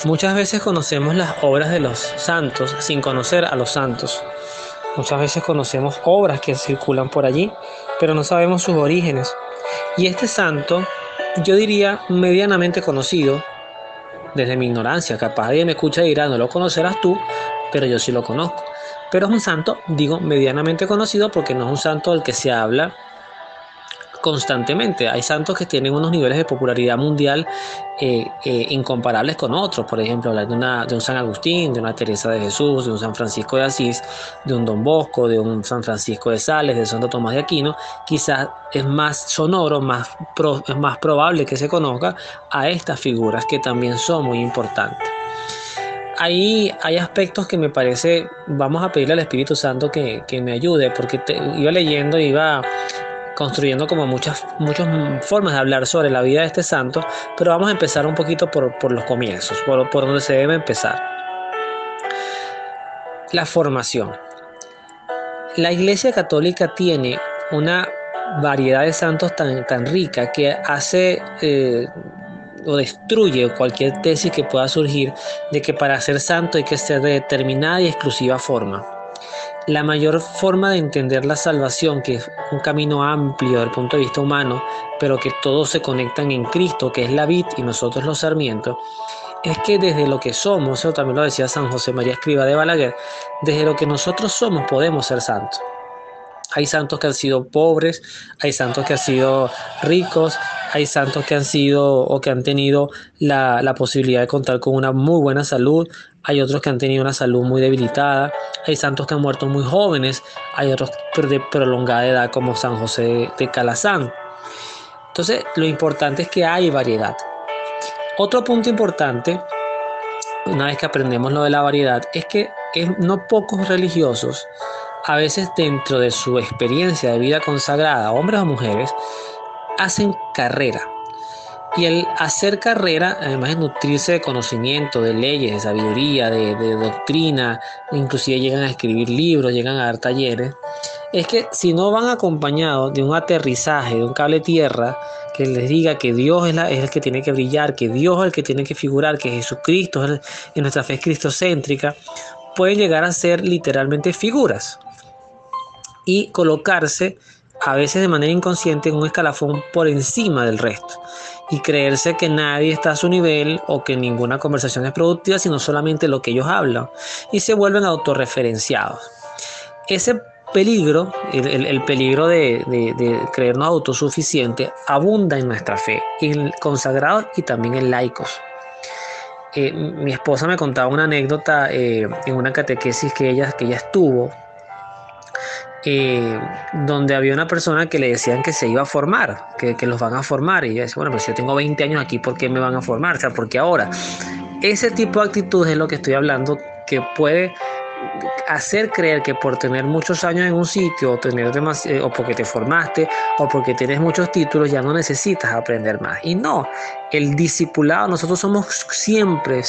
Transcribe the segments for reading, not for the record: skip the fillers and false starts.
Muchas veces conocemos las obras de los santos sin conocer a los santos. Muchas veces conocemos obras que circulan por allí, pero no sabemos sus orígenes. Y este santo, yo diría medianamente conocido, desde mi ignorancia, capaz alguien me escucha y dirá, no lo conocerás tú, pero yo sí lo conozco. Pero es un santo, digo, medianamente conocido porque no es un santo del que se habla constantemente. Hay santos que tienen unos niveles de popularidad mundial incomparables con otros. Por ejemplo, hablar de un San Agustín, de una Teresa de Jesús, de un San Francisco de Asís, de un Don Bosco, de un San Francisco de Sales, de Santo Tomás de Aquino. Quizás es más sonoro, es más probable que se conozca a estas figuras que también son muy importantes. Ahí hay aspectos que me parece, vamos a pedirle al Espíritu Santo que me ayude, porque iba leyendo, iba construyendo como muchas formas de hablar sobre la vida de este santo, pero vamos a empezar un poquito por los comienzos, por donde se debe empezar. La formación. La Iglesia Católica tiene una variedad de santos tan rica que hace o destruye cualquier tesis que pueda surgir de que para ser santo hay que ser de determinada y exclusiva forma. La mayor forma de entender la salvación, que es un camino amplio desde el punto de vista humano, pero que todos se conectan en Cristo, que es la vid y nosotros los sarmientos, es que desde lo que somos, eso también lo decía San José María Escrivá de Balaguer, desde lo que nosotros somos podemos ser santos. Hay santos que han sido pobres, hay santos que han sido ricos, hay santos que han sido o que han tenido la posibilidad de contar con una muy buena salud, hay otros que han tenido una salud muy debilitada, hay santos que han muerto muy jóvenes, hay otros de prolongada edad como San José de Calazán. Entonces, lo importante es que hay variedad. Otro punto importante, una vez que aprendemos lo de la variedad, es que no pocos religiosos, a veces dentro de su experiencia de vida consagrada, hombres o mujeres, hacen carrera. Y el hacer carrera, además de nutrirse de conocimiento, de leyes, de sabiduría, de doctrina, inclusive llegan a escribir libros, llegan a dar talleres, es que si no van acompañados de un aterrizaje, de un cable tierra, que les diga que Dios es el que tiene que brillar, que Dios es el que tiene que figurar, que Jesucristo en nuestra fe es cristocéntrica, pueden llegar a ser literalmente figuras y colocarse a veces de manera inconsciente en un escalafón por encima del resto y creerse que nadie está a su nivel o que ninguna conversación es productiva, sino solamente lo que ellos hablan, y se vuelven autorreferenciados. Ese peligro, el peligro de creernos autosuficientes, abunda en nuestra fe, en consagrados y también en laicos. Mi esposa me contaba una anécdota en una catequesis que ella estuvo, donde había una persona que le decían que se iba a formar, que los van a formar, y ella decía, bueno, pues yo tengo 20 años aquí, ¿por qué me van a formar? O sea, ¿por qué ahora? Ese tipo de actitud es lo que estoy hablando, que puede hacer creer que por tener muchos años en un sitio o porque te formaste o porque tienes muchos títulos ya no necesitas aprender más. Y no, el discipulado, nosotros somos siempre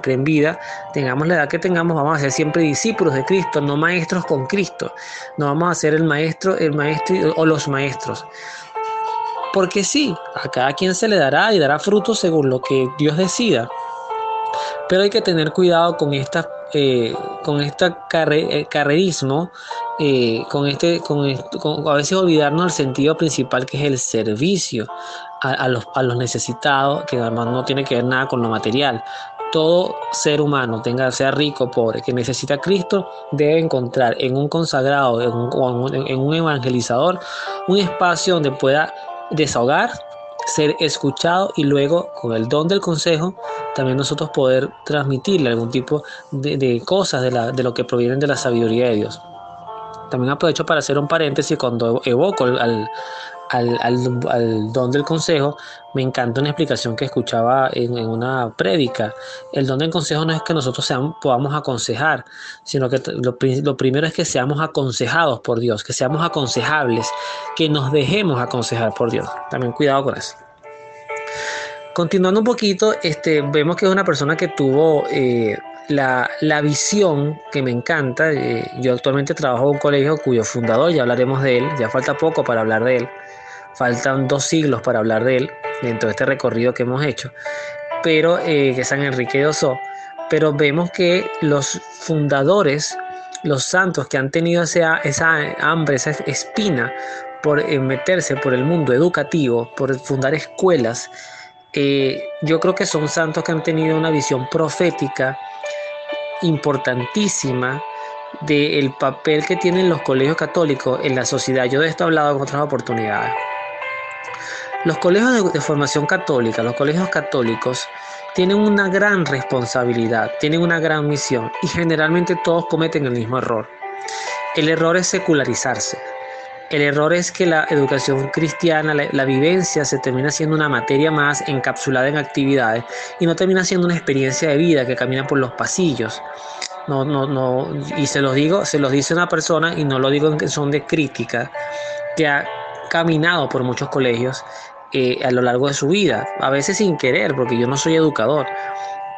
en vida, tengamos la edad que tengamos, vamos a ser siempre discípulos de Cristo, no maestros con Cristo. No vamos a ser el maestro o los maestros. Porque sí, a cada quien se le dará y dará frutos según lo que Dios decida. Pero hay que tener cuidado con carrerismo, a veces olvidarnos del sentido principal, que es el servicio a los necesitados, que además no tiene que ver nada con lo material. Todo ser humano, sea rico o pobre, que necesita a Cristo, debe encontrar en un consagrado, en un evangelizador, un espacio donde pueda desahogar, ser escuchado y luego, con el don del consejo, también nosotros poder transmitirle algún tipo de cosas de lo que provienen de la sabiduría de Dios. También aprovecho para hacer un paréntesis cuando evoco al don del consejo. Me encanta una explicación que escuchaba en una prédica. El don del consejo no es que nosotros podamos aconsejar, sino que lo primero es que seamos aconsejados por Dios, que seamos aconsejables, que nos dejemos aconsejar por Dios. También cuidado con eso. Continuando un poquito, vemos que es una persona que tuvo la visión que me encanta. Yo actualmente trabajo en un colegio cuyo fundador, ya hablaremos de él, ya falta poco para hablar de él, faltan 2 siglos para hablar de él dentro de este recorrido que hemos hecho. pero que es San Enrique de Ossó, pero vemos que los fundadores, los santos que han tenido esa hambre, esa espina por meterse por el mundo educativo, por fundar escuelas, yo creo que son santos que han tenido una visión profética importantísima del papel que tienen los colegios católicos en la sociedad. Yo de esto he hablado en otras oportunidades. Los colegios de formación católica, los colegios católicos, tienen una gran responsabilidad, tienen una gran misión y generalmente todos cometen el mismo error. El error es secularizarse. El error es que la educación cristiana, la vivencia, se termina siendo una materia más encapsulada en actividades y no termina siendo una experiencia de vida que camina por los pasillos. No, y se los dice una persona, y no lo digo en son de crítica, que ha caminado por muchos colegios a lo largo de su vida, a veces sin querer, porque yo no soy educador,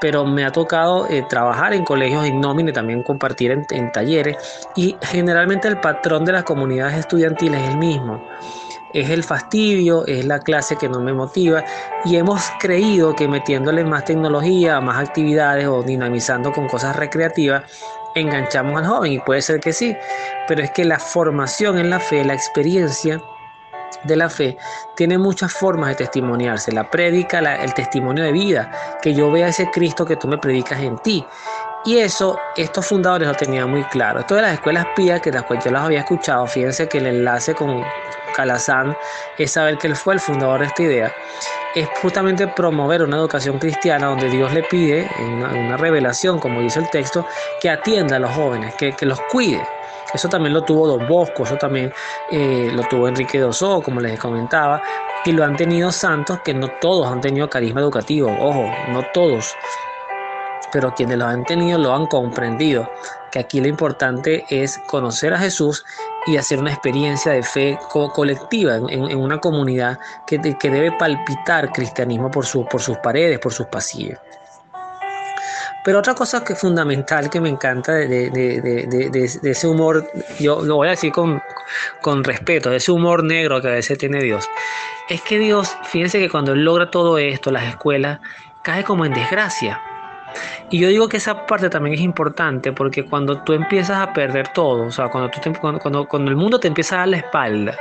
pero me ha tocado trabajar en colegios in nomine, también compartir en talleres, y generalmente el patrón de las comunidades estudiantiles es el mismo. Es el fastidio, es la clase que no me motiva, y hemos creído que metiéndole más tecnología, más actividades o dinamizando con cosas recreativas, enganchamos al joven, y puede ser que sí, pero es que la formación en la fe, la experiencia de la fe, tiene muchas formas de testimoniarse. La prédica, el testimonio de vida, que yo vea ese Cristo que tú me predicas en ti. Y eso, estos fundadores lo tenían muy claro. Esto de las escuelas pías, que las cuales yo las había escuchado, fíjense que el enlace con Calazán es saber que él fue el fundador de esta idea, es justamente promover una educación cristiana donde Dios le pide, en una revelación, como dice el texto, que atienda a los jóvenes, que los cuide. Eso también lo tuvo Don Bosco, eso también lo tuvo Enrique de Ossó, como les comentaba, y lo han tenido santos que no todos han tenido carisma educativo, ojo, no todos, pero quienes lo han tenido lo han comprendido, que aquí lo importante es conocer a Jesús y hacer una experiencia de fe colectiva en una comunidad que debe palpitar cristianismo por sus paredes, por sus pasillos. Pero otra cosa que es fundamental, que me encanta de ese humor, yo lo voy a decir con respeto, de ese humor negro que a veces tiene Dios, es que Dios, fíjense que cuando Él logra todo esto, las escuelas, cae como en desgracia. Y yo digo que esa parte también es importante, porque cuando tú empiezas a perder todo, o sea, cuando el mundo te empieza a dar la espalda,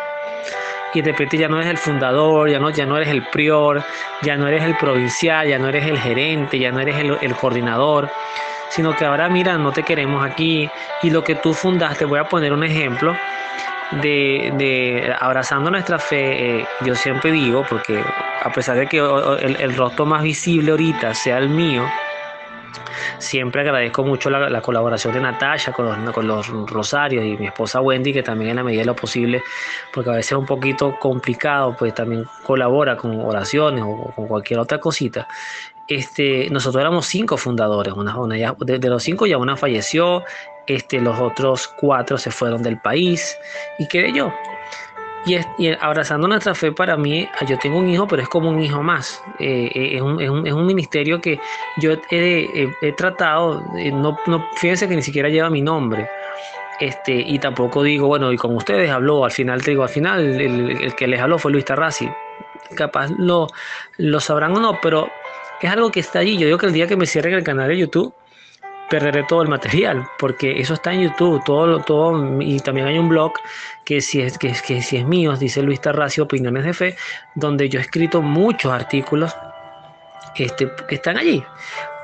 y de repente ya no eres el fundador, ya no eres el prior, ya no eres el provincial, ya no eres el gerente, ya no eres el coordinador, sino que ahora mira, no te queremos aquí, y lo que tú fundaste, voy a poner un ejemplo de abrazando nuestra fe. Yo siempre digo, porque a pesar de que el rostro más visible ahorita sea el mío, siempre agradezco mucho la colaboración de Natasha con los rosarios, y mi esposa Wendy, que también en la medida de lo posible, porque a veces es un poquito complicado, pues también colabora con oraciones o con cualquier otra cosita. Nosotros éramos 5 fundadores, de los 5 ya una falleció, los otros 4 se fueron del país y quedé yo. Y abrazando nuestra fe, para mí, yo tengo un hijo, pero es como un hijo más. Es un ministerio que yo he tratado, fíjense que ni siquiera lleva mi nombre. Y tampoco digo, bueno, y con ustedes habló, al final el que les habló fue Luis Tarrasi. Capaz lo sabrán o no, pero es algo que está allí. Yo digo que el día que me cierren el canal de YouTube, perderé todo el material, porque eso está en YouTube, todo, y también hay un blog que si es mío, dice Luis Tarrasi, Opiniones de Fe, donde yo he escrito muchos artículos que están allí,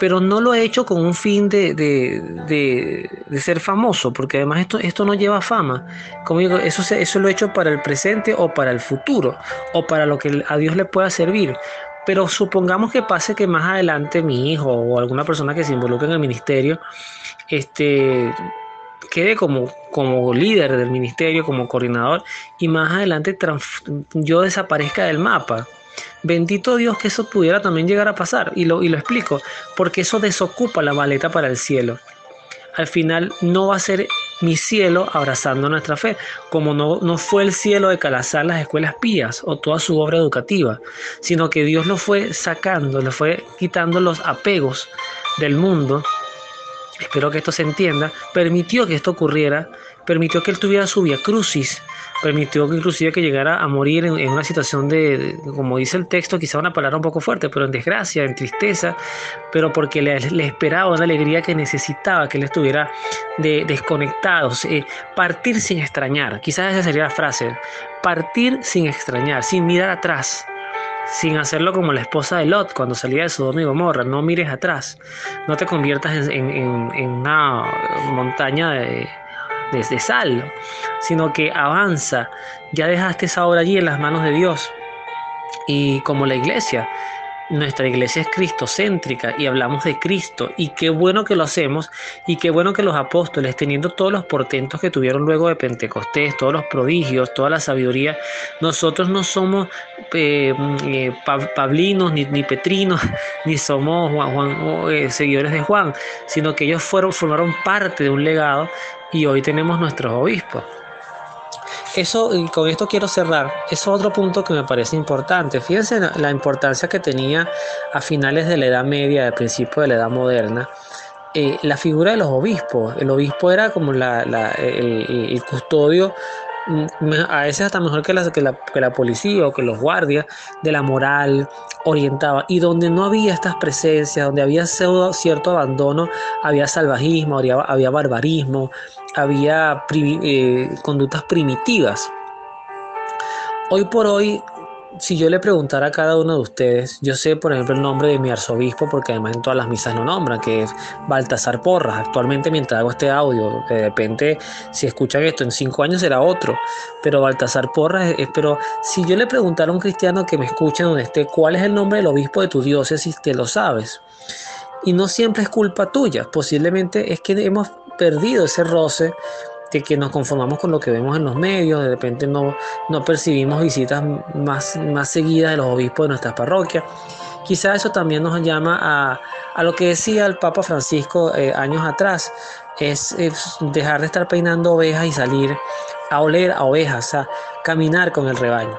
pero no lo he hecho con un fin de ser famoso, porque además esto no lleva fama. Como digo, eso lo he hecho para el presente o para el futuro, o para lo que a Dios le pueda servir. Pero supongamos que pase que más adelante mi hijo o alguna persona que se involucre en el ministerio quede como líder del ministerio, como coordinador, y más adelante yo desaparezca del mapa. Bendito Dios que eso pudiera también llegar a pasar, y lo explico, porque eso desocupa la maleta para el cielo. Al final no va a ser mi cielo abrazando nuestra fe, como no fue el cielo de Calazán las escuelas pías o toda su obra educativa, sino que Dios lo fue sacando, le fue quitando los apegos del mundo. Espero que esto se entienda. Permitió que esto ocurriera, permitió que él tuviera su vía crucis permitió que inclusive que llegara a morir en una situación como dice el texto, quizá una palabra un poco fuerte, pero en desgracia, en tristeza, pero porque le esperaba una alegría que necesitaba, que él estuviera desconectado, partir sin extrañar, quizás esa sería la frase, partir sin extrañar, sin mirar atrás. Sin hacerlo como la esposa de Lot cuando salía de Sodoma y Gomorra, no mires atrás, no te conviertas en una montaña de sal, sino que avanza, ya dejaste esa obra allí en las manos de Dios. Y como la iglesia, nuestra iglesia es cristocéntrica y hablamos de Cristo, y qué bueno que lo hacemos, y qué bueno que los apóstoles, teniendo todos los portentos que tuvieron luego de Pentecostés, todos los prodigios, toda la sabiduría, nosotros no somos pablinos ni petrinos, ni somos seguidores de Juan, sino que ellos formaron parte de un legado y hoy tenemos nuestros obispos. Eso, y con esto quiero cerrar, es otro punto que me parece importante. Fíjense la importancia que tenía a finales de la Edad Media, al principio de la Edad Moderna, la figura de los obispos. El obispo era como el custodio, a veces hasta mejor que la policía o que los guardias de la moral, orientaba. Y donde no había estas presencias, donde había cierto abandono, había salvajismo, había barbarismo, había conductas primitivas. Hoy por hoy, si yo le preguntara a cada uno de ustedes, yo sé por ejemplo el nombre de mi arzobispo porque además en todas las misas lo nombran, que es Baltasar Porras. Actualmente mientras hago este audio, de repente si escuchan esto en 5 años será otro, pero Baltasar Porras pero si yo le preguntara a un cristiano que me escuche donde esté, ¿cuál es el nombre del obispo de tu diócesis? Te lo sabes. Y no siempre es culpa tuya, posiblemente es que hemos perdido ese roce de que nos conformamos con lo que vemos en los medios, de repente no percibimos visitas más seguidas de los obispos de nuestras parroquias. Quizá eso también nos llama a lo que decía el Papa Francisco años atrás, es dejar de estar peinando ovejas y salir a oler a ovejas, a caminar con el rebaño.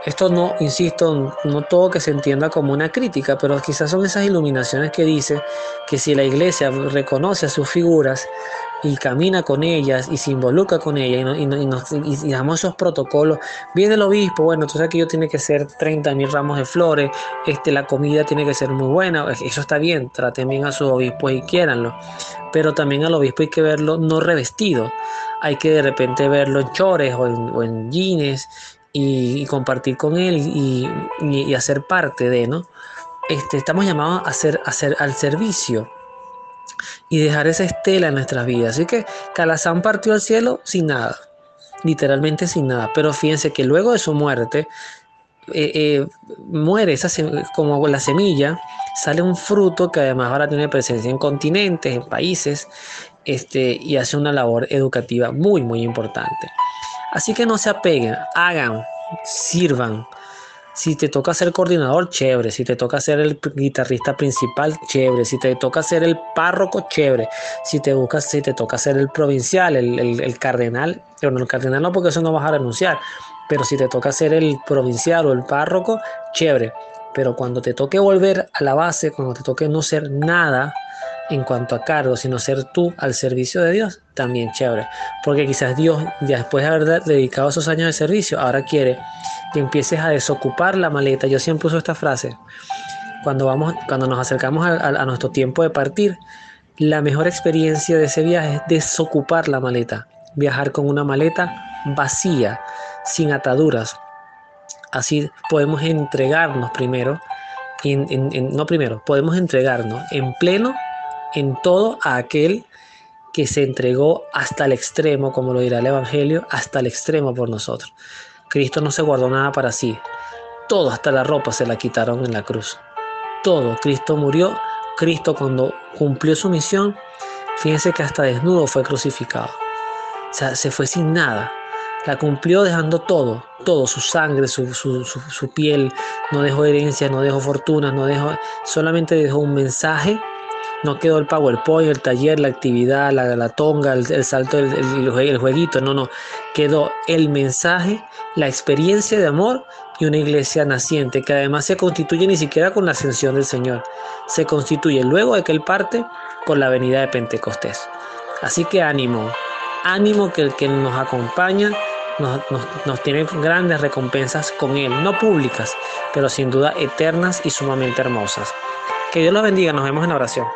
Esto no, insisto, no todo que se entienda como una crítica, pero quizás son esas iluminaciones que dice que si la iglesia reconoce a sus figuras y camina con ellas y se involucra con ellas y damos esos protocolos, viene el obispo, bueno, entonces aquello tiene que ser 30.000 ramos de flores, la comida tiene que ser muy buena, eso está bien, traten bien a sus obispos y quiéranlo, pero también al obispo hay que verlo no revestido, hay que de repente verlo en chores o en jeans, y compartir con él y hacer parte de, ¿no? Estamos llamados a hacer al servicio y dejar esa estela en nuestras vidas. Así que Calazán partió al cielo sin nada, literalmente sin nada, pero fíjense que luego de su muerte, muere como la semilla, sale un fruto que además ahora tiene presencia en continentes, en países, y hace una labor educativa muy, muy importante. Así que no se apeguen, hagan, sirvan. Si te toca ser coordinador, chévere. Si te toca ser el guitarrista principal, chévere. Si te toca ser el párroco, chévere. Si te toca ser el provincial, el cardenal, bueno, el cardenal no, porque eso no vas a renunciar. Pero si te toca ser el provincial o el párroco, chévere. Pero cuando te toque volver a la base, cuando te toque no ser nada en cuanto a cargo, sino ser tú al servicio de Dios, también chévere. Porque quizás Dios, ya después de haber dedicado esos años de servicio, ahora quiere que empieces a desocupar la maleta. Yo siempre uso esta frase. Cuando nos acercamos a nuestro tiempo de partir, la mejor experiencia de ese viaje es desocupar la maleta. Viajar con una maleta vacía, sin ataduras. Así podemos entregarnos primero, podemos entregarnos en pleno, en todo, a aquel que se entregó hasta el extremo, como lo dirá el Evangelio, hasta el extremo por nosotros. Cristo no se guardó nada para sí. Todo, hasta la ropa, se la quitaron en la cruz. Todo. Cristo murió. Cristo, cuando cumplió su misión, fíjense que hasta desnudo fue crucificado. O sea, se fue sin nada. La cumplió dejando todo, su sangre, su piel. No dejó herencia, no dejó fortuna, solamente dejó un mensaje. No quedó el PowerPoint, el taller, la actividad, la tonga, el salto, el jueguito. No. Quedó el mensaje, la experiencia de amor y una iglesia naciente que además se constituye ni siquiera con la ascensión del Señor. Se constituye luego de que Él parte con la venida de Pentecostés. Así que ánimo que el que nos acompaña nos tiene grandes recompensas con Él, no públicas, pero sin duda eternas y sumamente hermosas. Que Dios los bendiga, nos vemos en la oración.